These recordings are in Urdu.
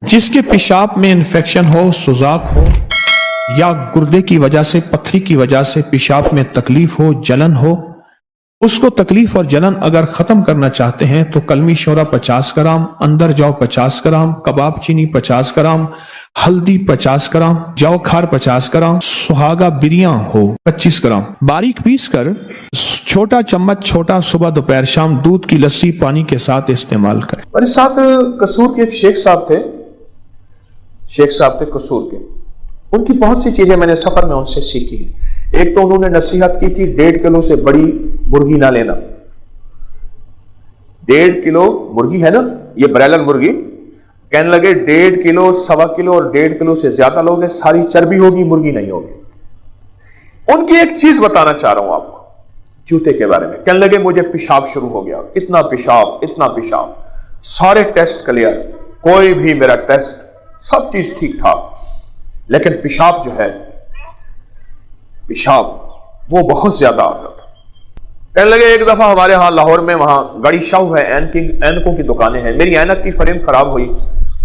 جس کے پیشاب میں انفیکشن ہو، سوزاک ہو یا گردے کی وجہ سے، پتھری کی وجہ سے پیشاب میں تکلیف ہو، جلن ہو، اس کو تکلیف اور جلن اگر ختم کرنا چاہتے ہیں تو کلمی شورا 50 گرام، اندر جاؤ 50 گرام، کباب چینی 50 گرام، ہلدی 50 گرام، جاؤ کھار 50 گرام، سہاگا بریاں ہو 25 گرام، باریک پیس کر چھوٹا چمچ چھوٹا صبح دوپہر شام دودھ کی لسی پانی کے ساتھ استعمال کریں۔ میرے ساتھ قصور کے ایک شیخ صاحب تھے قصور کے، ان کی بہت سی چیزیں میں نے سفر میں ان سے سیکھی ہیں۔ ایک تو انہوں نے نصیحت کی تھی 1.5 کلو سے بڑی مرغی نہ لینا۔ 1.5 کلو مرغی ہے نا، یہ برائلر مرغی، کہنے لگے 1.5 کلو، 1.25 کلو اور 1.5 کلو سے زیادہ لوگ ساری چربی ہوگی، مرغی نہیں ہوگی۔ ان کی ایک چیز بتانا چاہ رہا ہوں آپ کو جوتے کے بارے میں۔ کہنے لگے مجھے پیشاب شروع ہو گیا، اتنا پیشاب، سارے ٹیسٹ کلیئر، کوئی بھی میرا ٹیسٹ سب چیز ٹھیک ٹھاک، لیکن پیشاب جو ہے، پیشاب وہ بہت زیادہ آتا تھا۔ کہنے لگے ایک دفعہ ہمارے ہاں لاہور میں وہاں گاڑی شاہو ہے، اینکوں کی دکانیں ہیں، میری اینک کی فریم خراب ہوئی،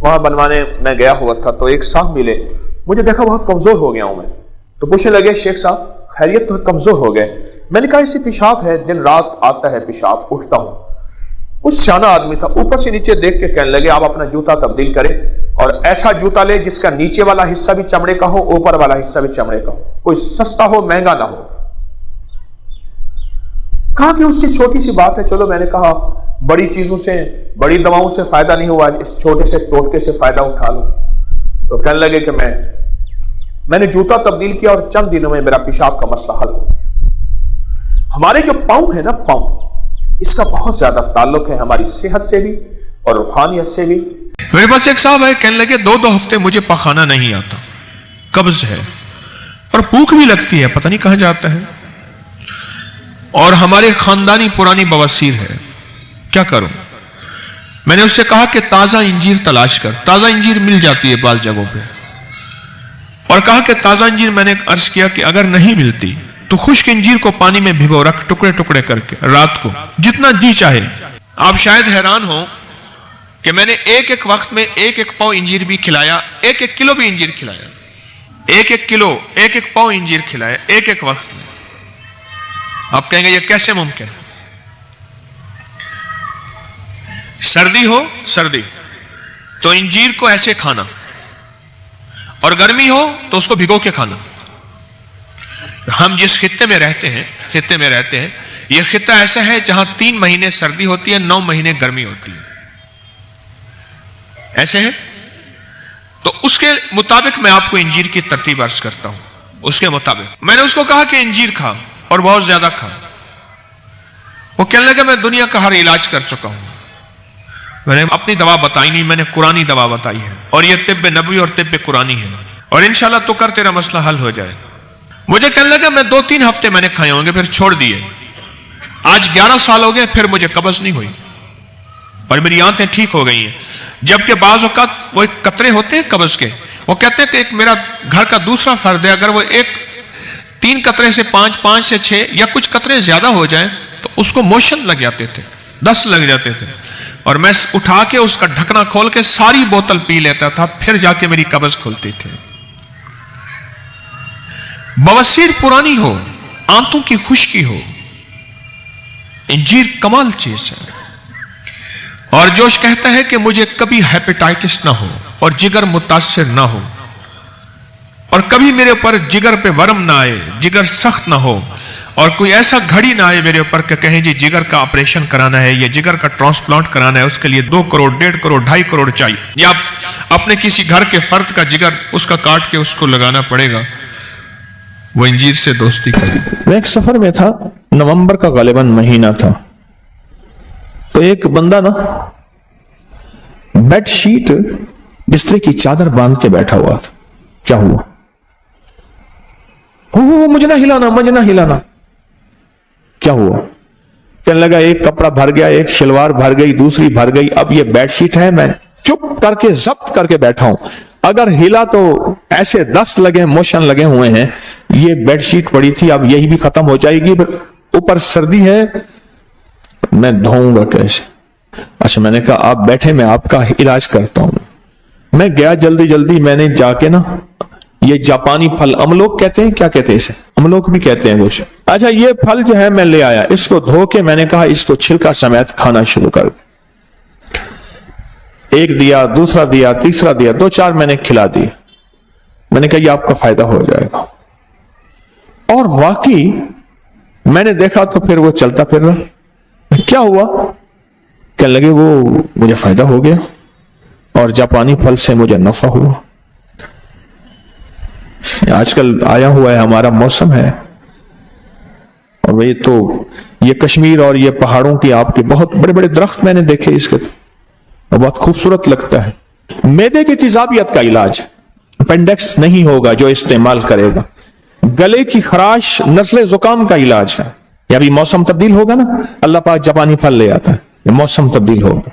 وہاں بنوانے میں گیا ہوا تھا تو ایک صاحب ملے، مجھے دیکھا بہت کمزور ہو گیا ہوں میں، تو پوچھنے لگے شیخ صاحب خیریت؟ تو کمزور ہو گئے۔ میں نے کہا اسی پیشاب ہے، دن رات آتا ہے پیشاب، اٹھتا ہوں۔ کچھ سیانا آدمی تھا، اوپر سے نیچے دیکھ کے کہنے لگے آپ اپنا جوتا تبدیل کریں اور ایسا جوتا لے جس کا نیچے والا حصہ بھی چمڑے کا ہو، اوپر والا حصہ بھی چمڑے کا ہو، کوئی سستا ہو، مہنگا نہ ہو۔ کہا کہ اس کی چھوٹی سی بات ہے۔ چلو میں نے کہا بڑی چیزوں سے، بڑی دواؤں سے فائدہ نہیں ہوا، اس چھوٹے سے ٹوٹکے سے فائدہ اٹھا لوں۔ تو کہنے لگے کہ میں نے جوتا تبدیل کیا اور چند دنوں میں میرا پیشاب کا مسئلہ حل ہو گیا۔ ہمارے جو پاؤں ہے نا، پاؤں، اس کا بہت زیادہ تعلق ہے ہماری صحت سے بھی اور روحانیت سے بھی۔ میرے پاس ایک صاحب ہے، کہنے لگے 2 ہفتے مجھے پخانا نہیں آتا، قبض ہے اور بھوک بھی لگتی ہے، پتہ نہیں کہاں جاتا ہے، اور ہمارے خاندانی پرانی بواسیر ہے، کیا کروں؟ میں نے اس سے کہا کہ تازہ انجیر تلاش کر، تازہ انجیر مل جاتی ہے بعض جگہوں پہ، اور کہا کہ تازہ انجیر، میں نے عرض کیا کہ اگر نہیں ملتی تو خشک انجیر کو پانی میں بھگو رکھ، ٹکڑے ٹکڑے کر کے رات کو جتنا جی چاہے۔ آپ شاید حیران ہوں کہ میں نے ایک وقت میں 1 پاؤ انجیر بھی کھلایا، 1 کلو بھی انجیر کھلایا، 1 کلو 1 پاؤ انجیر کھلایا ایک وقت میں۔ آپ کہیں گے یہ کیسے ممکن؟ سردی ہو، سردی تو انجیر کو ایسے کھانا، اور گرمی ہو تو اس کو بھگو کے کھانا۔ ہم جس خطے میں رہتے ہیں یہ خطہ ایسا ہے جہاں 3 مہینے سردی ہوتی ہے، 9 مہینے گرمی ہوتی ہے، ایسے ہے۔ تو اس کے مطابق میں آپ کو انجیر کی ترتیب عرض کرتا ہوں۔ اس کے مطابق میں نے اس کو کہا کہ انجیر کھا اور بہت زیادہ کھا۔ وہ کہنے لگا میں دنیا کا ہر علاج کر چکا ہوں، میں نے اپنی دوا بتائی نہیں، میں نے قرآنی دوا بتائی ہے، اور یہ طب نبوی اور طب قرآنی ہے، اور انشاءاللہ تو کر تیرا مسئلہ حل ہو جائے۔ مجھے کہنے لگا میں 2-3 ہفتے میں نے کھائے ہوں گے، پھر چھوڑ دیے۔ آج 11 سال ہو گئے، پھر مجھے قبض نہیں ہوئی اور میری آنتیں ٹھیک ہو گئی ہیں۔ جبکہ بعض اوقات وہ ایک قطرے ہوتے ہیں قبض کے، وہ کہتے ہیں کہ ایک میرا گھر کا دوسرا فرد ہے، اگر وہ 3 قطرے سے 5 سے 6 یا کچھ قطرے زیادہ ہو جائیں تو اس کو موشن لگ جاتے تھے، 10 لگ جاتے تھے، اور میں اٹھا کے اس کا ڈھکنا کھول کے ساری بوتل پی لیتا تھا، پھر جا کے میری قبض کھلتی تھی۔ بواسیر پرانی ہو، آنتوں کی خشکی ہو، انجیر کمال چیز ہے۔ اور جوش کہتا ہے کہ مجھے کبھی ہیپیٹائٹس نہ ہو اور جگر متاثر نہ ہو، اور کبھی میرے اوپر جگر پہ ورم نہ آئے، جگر سخت نہ ہو، اور کوئی ایسا گھڑی نہ آئے میرے اوپر کہ کہیں جی جگر کا آپریشن کرانا ہے یا جگر کا ٹرانسپلانٹ کرانا ہے، اس کے لیے 2 کروڑ 1.5 کروڑ 2.5 کروڑ چاہیے، یا اپنے کسی گھر کے فرد کا جگر اس کا کاٹ کے اس کو لگانا پڑے گا۔ وہ انجیر سے دوستی کرے۔ میں ایک سفر میں تھا، نومبر کا غالباً مہینہ تھا، تو ایک بندہ نا بیڈ شیٹ بسترے کی چادر باندھ کے بیٹھا ہوا تھا۔ کیا ہوا؟ مجھے نہ ہلانا۔ کیا ہوا؟ کہنے لگا ایک کپڑا بھر گیا، ایک شلوار بھر گئی، دوسری بھر گئی، اب یہ بیڈ شیٹ ہے، میں چپ کر کے ضبط کر کے بیٹھا ہوں، اگر ہلا تو ایسے 10 لگے، موشن لگے ہوئے ہیں، یہ بیڈ شیٹ پڑی تھی، اب یہی بھی ختم ہو جائے گی، اوپر سردی ہے، میں دھوؤں گا کیسے؟ اچھا میں نے کہا آپ بیٹھے، میں آپ کا علاج کرتا ہوں۔ میں گیا جلدی جلدی، میں نے جا کے نا یہ جاپانی پھل املوک کہتے ہیں، کیا کہتے ہیں اسے؟ املوک بھی کہتے ہیں کچھ. اچھا یہ پھل جو ہے میں لے آیا، اس کو دھو کے میں نے کہا اس کو چھلکا سمیت کھانا شروع کر. ایک دیا، دوسرا دیا، تیسرا دیا، 2-4 میں نے کھلا دی. میں نے کہا یہ آپ کا فائدہ ہو جائے گا. اور واقعی میں نے دیکھا تو پھر وہ چلتا پھر رہا. کیا ہوا؟ کہنے لگے وہ مجھے فائدہ ہو گیا اور جاپانی پھل سے مجھے نفع ہوا. آج کل آیا ہوا ہے ہمارا موسم ہے، اور یہ تو یہ کشمیر اور یہ پہاڑوں کی آپ کے بہت بڑے بڑے درخت میں نے دیکھے اس کے، بہت خوبصورت لگتا ہے. معدے کی تیزابیت کا علاج، اپینڈکس نہیں ہوگا جو استعمال کرے گا. گلے کی خراش نزلے زکام کا علاج ہے. یہ ابھی موسم تبدیل ہوگا نا، اللہ پاک جاپانی پھل لے آتا ہے، یہ موسم تبدیل ہوگا.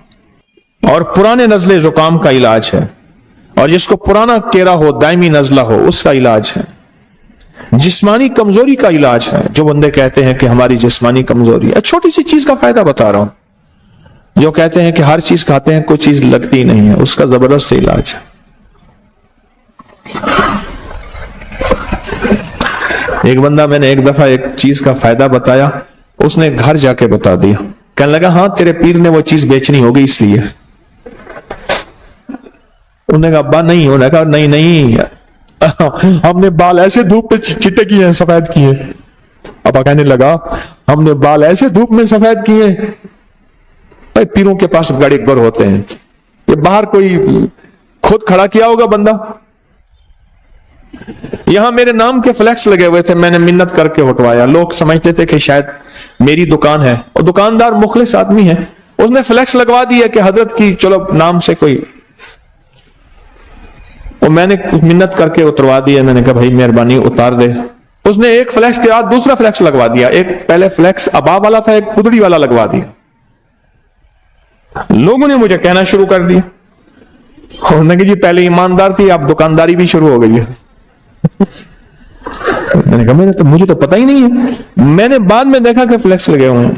اور پرانے نزلے زکام کا علاج ہے، اور جس کو پرانا کیرا ہو، دائمی نزلہ ہو، اس کا علاج ہے. جسمانی کمزوری کا علاج ہے، جو بندے کہتے ہیں کہ ہماری جسمانی کمزوری ہے. چھوٹی سی چیز کا فائدہ بتا رہا ہوں. جو کہتے ہیں کہ ہر چیز کھاتے ہیں کوئی چیز لگتی نہیں ہے، اس کا زبردست علاج ہے. ایک بندہ میں نے ایک دفعہ ایک چیز کا فائدہ بتایا، اس نے گھر جا کے بتا دیا. کہنے لگا ہاں تیرے پیر نے وہ چیز بیچنی ہوگی اس لیے. انہوں نے کہا ابا نہیں. انہوں نے کہا نہیں ہم نے بال ایسے دھوپ پہ چٹے کیے ہیں، سفید کیے. ابا کہنے لگا ہم نے بال ایسے دھوپ میں سفید کیے. بھائی پیروں کے پاس گڑے گر ہوتے ہیں، یہ باہر کوئی خود کھڑا کیا ہوگا بندہ. یہاں میرے نام کے فلیکس لگے ہوئے تھے، میں نے منت کر کے ہٹوایا. لوگ سمجھتے تھے کہ شاید میری دکان ہے، اور دکاندار مخلص آدمی ہے، اس نے فلیکس لگوا دیا کہ حضرت کی چلو نام سے کوئی. اور میں نے منت کر کے اتروا دیا. میں نے کہا بھائی مہربانی اتار دے. اس نے ایک فلیکس کے بعد دوسرا فلیکس لگوا دیا. ایک پہلے فلیکس ابا والا تھا، ایک پدڑی والا لگوا دیا. لوگوں نے مجھے کہنا شروع کر دیا، انہوں نے کہا جی پہلے ایماندار تھی، اب دکانداری بھی شروع ہو گئی ہے. میں نے کہا مجھے تو پتہ ہی نہیں ہے. میں نے بعد میں دیکھا کہ فلیکس لگے ہوئے ہیں.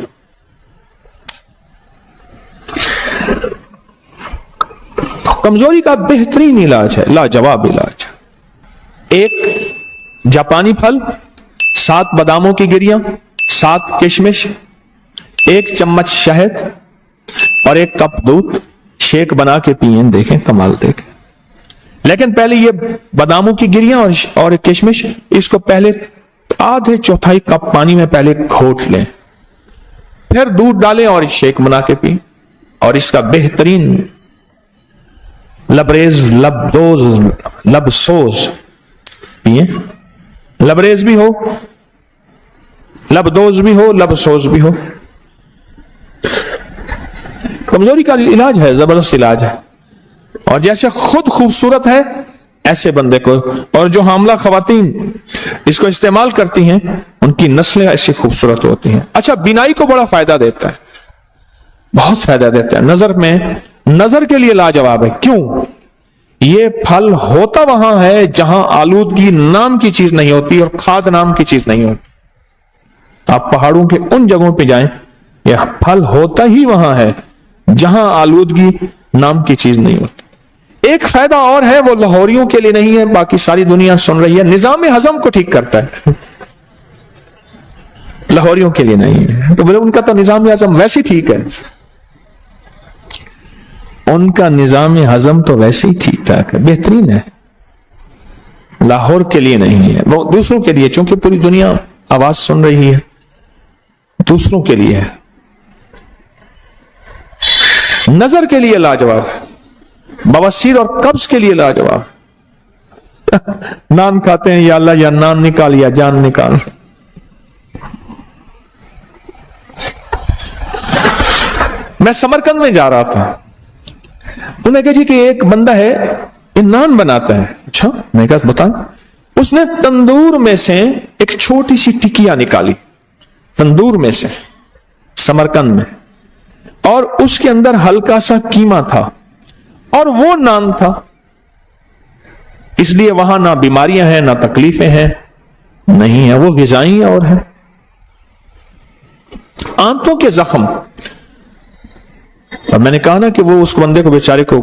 کمزوری کا بہترین علاج ہے، لاجواب علاج. ایک جاپانی پھل، 7 باداموں کی گریاں، 7 کشمش، 1 چمچ شہد اور 1 کپ دودھ، شیک بنا کے پئیں، دیکھیں کمال دیکھیں. لیکن پہلے یہ باداموں کی گریاں اور کشمش، اس کو پہلے آدھے چوتھائی کپ پانی میں پہلے گھوٹ لیں، پھر دودھ ڈالیں اور شیک بنا کے پئیں. اور اس کا بہترین لبریز، لب سوز پیئیں. لبریز بھی ہو، لب دوز بھی ہو، لب سوز بھی ہو. کمزوری کا علاج ہے، زبردست علاج ہے. اور جیسے خود خوبصورت ہے ایسے بندے کو، اور جو حاملہ خواتین اس کو استعمال کرتی ہیں ان کی نسلیں ایسی خوبصورت ہوتی ہیں. اچھا بینائی کو بڑا فائدہ دیتا ہے، بہت فائدہ دیتا ہے. نظر میں، نظر کے لیے لاجواب ہے. کیوں؟ یہ پھل ہوتا وہاں ہے جہاں آلودگی نام کی چیز نہیں ہوتی اور کھاد نام کی چیز نہیں ہوتی. آپ پہاڑوں کے ان جگہوں پہ جائیں، یہ پھل ہوتا ہی وہاں ہے جہاں آلودگی نام کی چیز نہیں ہوتی. ایک فائدہ اور ہے، وہ لاہوریوں کے لیے نہیں ہے، باقی ساری دنیا سن رہی ہے. نظام ہضم کو ٹھیک کرتا ہے، لاہوریوں کے لیے نہیں ہے. تو بولے ان کا تو نظام ہضم ویسے ٹھیک ہے، ان کا نظام ہضم تو ویسے ہی ٹھیک ٹھاک ہے، بہترین ہے. لاہور کے لیے نہیں ہے، وہ دوسروں کے لیے، چونکہ پوری دنیا آواز سن رہی ہے، دوسروں کے لیے ہے. نظر کے لیے لاجواب، بواسیر اور قبض کے لیے لاجواب. نان کھاتے ہیں، یا اللہ یا نان نکال یا جان نکال. میں سمرقند میں جا رہا تھا، انہوں نے کہا جی کہ ایک بندہ ہے یہ نان بناتا ہے. اچھا، میں کہا بتائیں. اس نے تندور میں سے ایک چھوٹی سی ٹکیا نکالی، تندور میں سے، سمرقند میں، اور اس کے اندر ہلکا سا قیمہ تھا اور وہ نان تھا. اس لیے وہاں نہ بیماریاں ہیں نہ تکلیفیں ہیں، نہیں ہیں، وہ غذائی اور ہیں. آنتوں کے زخم، اور میں نے کہا نا کہ وہ اس بندے کو بیچارے کو